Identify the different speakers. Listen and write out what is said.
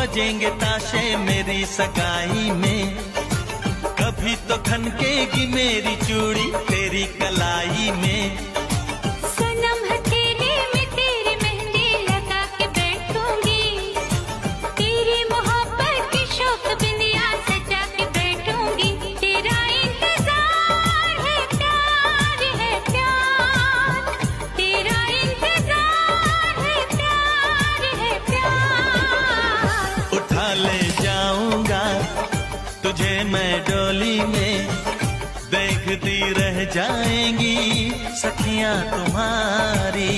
Speaker 1: बजेंगे ताशे मेरी सगाई में, कभी तो खनकेगी मेरी चूड़ी तेरी कलाई में।
Speaker 2: सनम हथेली में तेरी मेहंदी लगा के बैठूंगी, तेरी मोहब्बत की शौक बिंदिया सजा के बैठूंगी। तेरा इंतजार है प्यार है प्यार, तेरा इंतजार है प्यार है प्यार।
Speaker 1: उठा ले जाऊंगा तुझे मैं डोली में, देखती रह जाएंगी सखियां तुम्हारी।